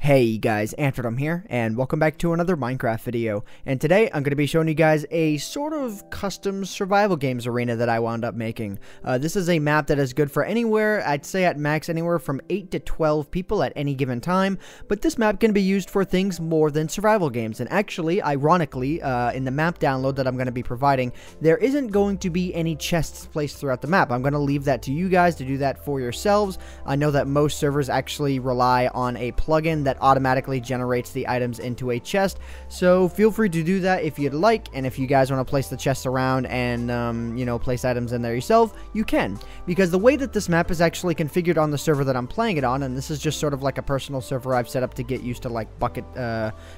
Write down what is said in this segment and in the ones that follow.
Hey guys, AntVenom here, and welcome back to another Minecraft video. And today, I'm going to be showing you guys a sort of custom survival games arena that I wound up making. This is a map that is good for anywhere, I'd say at max anywhere from 8 to 12 people at any given time, but this map can be used for things more than survival games. And actually, ironically, in the map download that I'm going to be providing, there isn't going to be any chests placed throughout the map. I'm going to leave that to you guys to do that for yourselves. I know that most servers actually rely on a plugin that automatically generates the items into a chest, so feel free to do that if you'd like. And if you guys want to place the chests around and you know, place items in there yourself, you can, because the way that this map is actually configured on the server that I'm playing it on, and this is just sort of like a personal server I've set up to get used to like bucket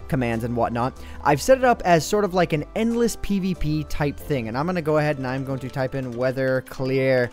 commands and whatnot, I've set it up as sort of like an endless PvP type thing. And I'm going to go ahead and I'm going to type in weather clear.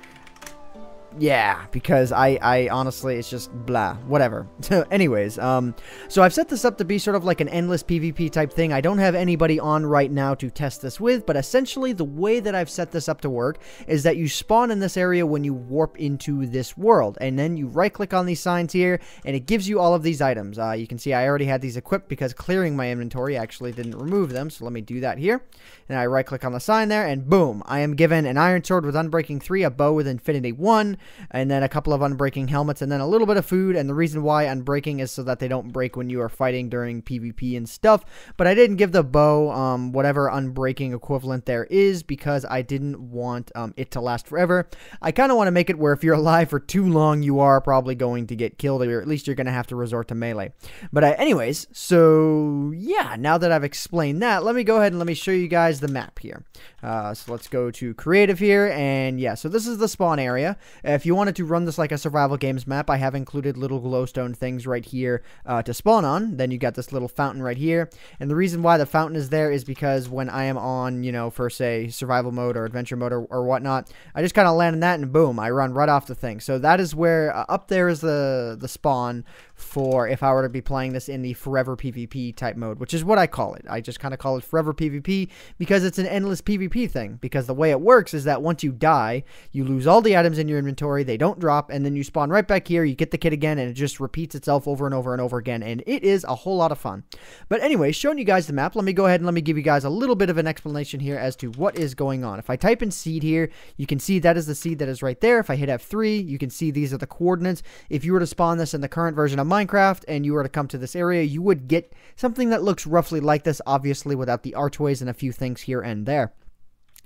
Yeah, because I honestly, it's just blah, whatever. So anyways, so I've set this up to be sort of like an endless PvP type thing. I don't have anybody on right now to test this with, but essentially the way that I've set this up to work is that you spawn in this area when you warp into this world, and then you right click on these signs here, and it gives you all of these items. You can see I already had these equipped because clearing my inventory actually didn't remove them, so let me do that here. And I right click on the sign there, and boom, I am given an iron sword with unbreaking 3, a bow with infinity 1, and then a couple of unbreaking helmets, and then a little bit of food. And the reason why unbreaking is so that they don't break when you are fighting during PvP and stuff. But I didn't give the bow whatever unbreaking equivalent there is, because I didn't want it to last forever. I kind of want to make it where if you're alive for too long, you are probably going to get killed, or at least you're going to have to resort to melee. But anyways, so yeah, now that I've explained that, let me go ahead and let me show you guys the map here. So let's go to creative here, and yeah, so this is the spawn area. If you wanted to run this like a survival games map, I have included little glowstone things right here to spawn on. Then you got this little fountain right here, and the reason why the fountain is there is because when I am on, you know, for say survival mode or adventure mode or whatnot, I just kind of land in that and boom, I run right off the thing. So that is where up there is the spawn for if I were to be playing this in the forever PvP type mode, which is what I call it. I just kind of call it forever PvP because it's an endless PvP thing. Because the way it works is that once you die, you lose all the items in your inventory, they don't drop, and then you spawn right back here, you get the kit again, and it just repeats itself over and over and over again, and it is a whole lot of fun. But anyway, showing you guys the map, let me go ahead and let me give you guys a little bit of an explanation here as to what is going on. If I type in seed here, you can see that is the seed that is right there. If I hit F3, you can see these are the coordinates. If you were to spawn this in the current version of Minecraft and you were to come to this area, you would get something that looks roughly like this, obviously without the archways and a few things here and there.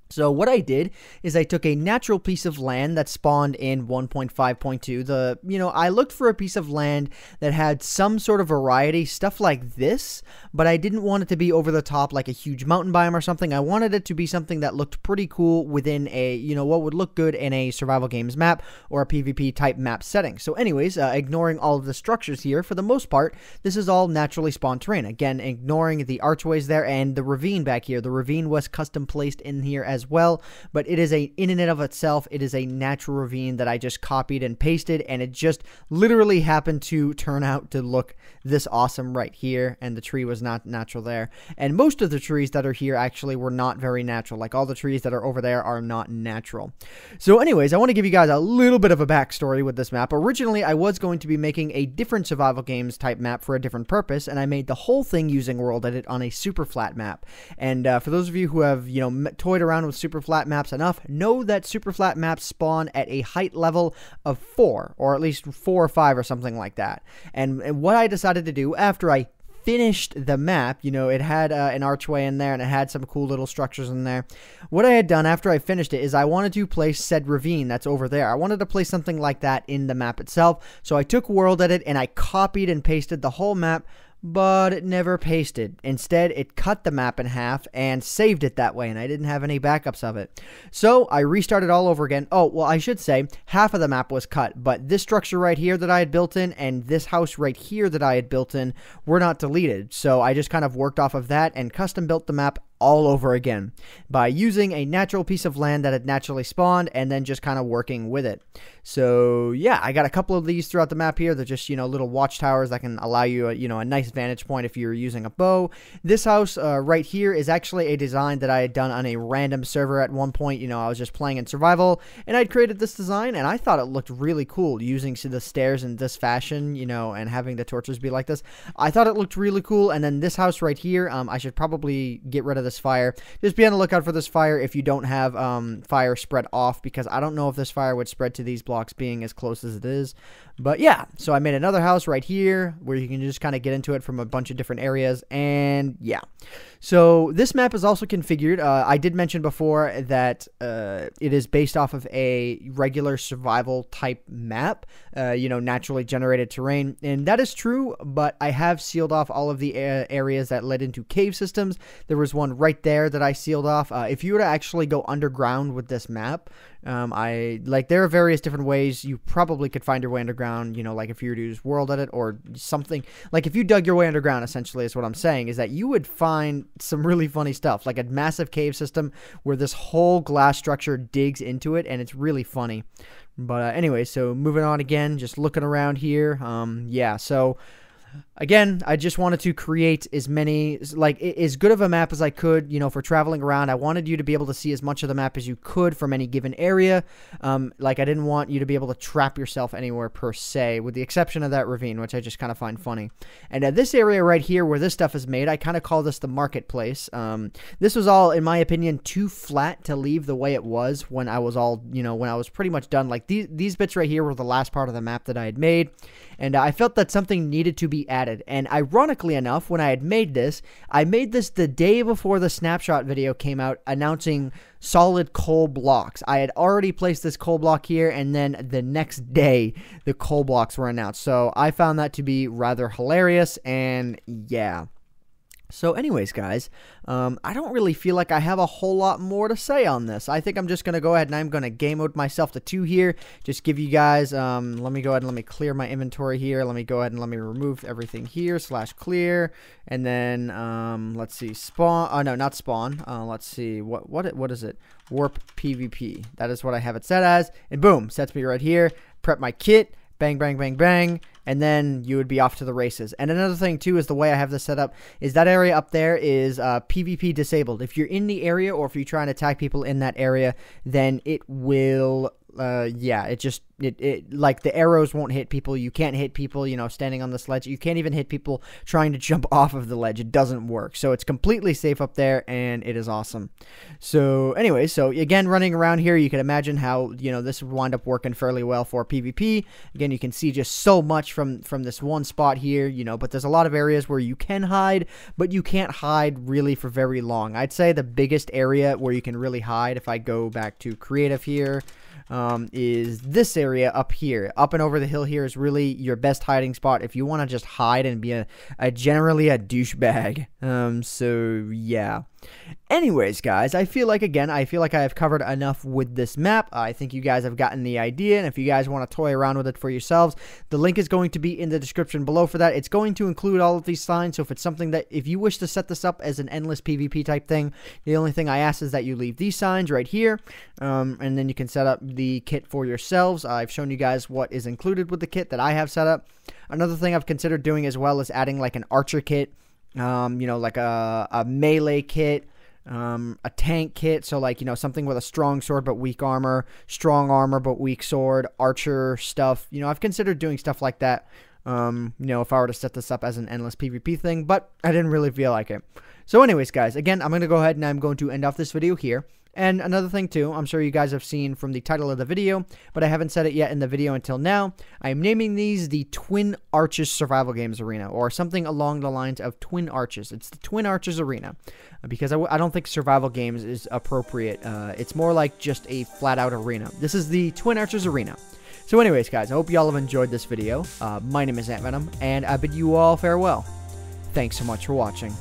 So what I did is I took a natural piece of land that spawned in 1.5.2. I looked for a piece of land that had some sort of variety, stuff like this, but I didn't want it to be over the top like a huge mountain biome or something. I wanted it to be something that looked pretty cool within a, what would look good in a survival games map or a PvP type map setting. So anyways, ignoring all of the structures here, for the most part, this is all naturally spawned terrain. Again, ignoring the archways there and the ravine back here. The ravine was custom placed in here as well, but it is in and of itself, it is a natural ravine that I just copied and pasted, and it just literally happened to turn out to look this awesome right here, and the tree was not natural there. And most of the trees that are here actually were not very natural. Like all the trees that are over there are not natural. So anyways, I want to give you guys a little bit of a backstory with this map. Originally, I was going to be making a different survival games type map for a different purpose, and I made the whole thing using World Edit on a super flat map. And for those of you who have, toyed around with super flat maps enough, know that super flat maps spawn at a height level of 4, or at least 4 or 5 or something like that. And what I decided to do after I finished the map, it had an archway in there and it had some cool little structures in there. What I had done after I finished it is I wanted to place said ravine that's over there. I wanted to place something like that in the map itself. So I took World Edit and I copied and pasted the whole map, but it never pasted. Instead, it cut the map in half and saved it that way, and I didn't have any backups of it. So I restarted all over again. Oh, well, I should say half of the map was cut, but this structure right here that I had built in and this house right here that I had built in were not deleted. So I just kind of worked off of that and custom built the map all over again by using a natural piece of land that had naturally spawned and then just kind of working with it. So yeah, I got a couple of these throughout the map here. They're just, little watchtowers that can allow you a nice vantage point if you're using a bow. This house right here is actually a design that I had done on a random server at one point. I was just playing in survival and I'd created this design and I thought it looked really cool using the stairs in this fashion, and having the torches be like this. I thought it looked really cool. And then this house right here, I should probably get rid of this fire. Just be on the lookout for this fire if you don't have fire spread off, because I don't know if this fire would spread to these blocks being as close as it is. But yeah, so I made another house right here where you can just kind of get into it from a bunch of different areas. And yeah, so this map is also configured. I did mention before that it is based off of a regular survival type map, naturally generated terrain. And that is true, but I have sealed off all of the areas that led into cave systems. There was one right there that I sealed off. If you were to actually go underground with this map, there are various different ways you probably could find your way underground, like if you were to use world edit or something. Like if you dug your way underground, essentially is what I'm saying, is that you would find some really funny stuff, like a massive cave system where this whole glass structure digs into it, and it's really funny. But anyway, so moving on again, just looking around here. Yeah, so again, I just wanted to create as good of a map as I could, for traveling around. I wanted you to be able to see as much of the map as you could from any given area. I didn't want you to be able to trap yourself anywhere per se, with the exception of that ravine, which I just kind of find funny. And this area right here where this stuff is made, I kind of call this the marketplace. This was all, in my opinion, too flat to leave the way it was when I was all, when I was pretty much done. Like these bits right here were the last part of the map that I had made. And I felt that something needed to be added. And ironically enough, when I had made this, I made this the day before the snapshot video came out announcing solid coal blocks. I had already placed this coal block here, and then the next day the coal blocks were announced. So I found that to be rather hilarious, and yeah. So anyways, guys, I don't really feel like I have a whole lot more to say on this. I think I'm just going to go ahead and I'm going to game mode myself to 2 here. Just give you guys, let me go ahead and let me clear my inventory here. Let me go ahead and let me remove everything here, /clear. And then, let's see, spawn, oh no, not spawn. Let's see, what is it? Warp PvP. That is what I have it set as. And boom, sets me right here. Prep my kit. Bang, bang, bang, bang. And then you would be off to the races. And another thing, too, is the way I have this set up is that area up there is PvP disabled. If you're in the area or if you try and attack people in that area, then it will... like the arrows won't hit people. You can't hit people, standing on this ledge. You can't even hit people trying to jump off of the ledge. It doesn't work. So it's completely safe up there, and it is awesome. So anyway, so again, running around here, you can imagine how, this would wind up working fairly well for PvP. Again, you can see just so much from this one spot here, but there's a lot of areas where you can hide, but you can't hide really for very long. I'd say the biggest area where you can really hide, if I go back to creative here, is this area up here. Up and over the hill here is really your best hiding spot if you want to just hide and be generally a douchebag. So yeah. Anyways, guys, I feel like I have covered enough with this map. I think you guys have gotten the idea, and if you guys want to toy around with it for yourselves, the link is going to be in the description below for that. It's going to include all of these signs, so if it's something that, if you wish to set this up as an endless PvP type thing, the only thing I ask is that you leave these signs right here, and then you can set up the kit for yourselves. I've shown you guys what is included with the kit that I have set up. Another thing I've considered doing as well is adding like an archer kit, like a melee kit, a tank kit, so like, something with a strong sword but weak armor, strong armor but weak sword, archer stuff. I've considered doing stuff like that, if I were to set this up as an endless PvP thing, but I didn't really feel like it. So anyways, guys, again, I'm going to go ahead and I'm going to end off this video here. And another thing too, I'm sure you guys have seen from the title of the video, but I haven't said it yet in the video until now. I am naming these the Twin Arches Survival Games Arena, or something along the lines of Twin Arches. It's the Twin Arches Arena, because I don't think survival games is appropriate. It's more like just a flat-out arena. This is the Twin Arches Arena. So anyways, guys, I hope you all have enjoyed this video. My name is AntVenom, and I bid you all farewell. Thanks so much for watching.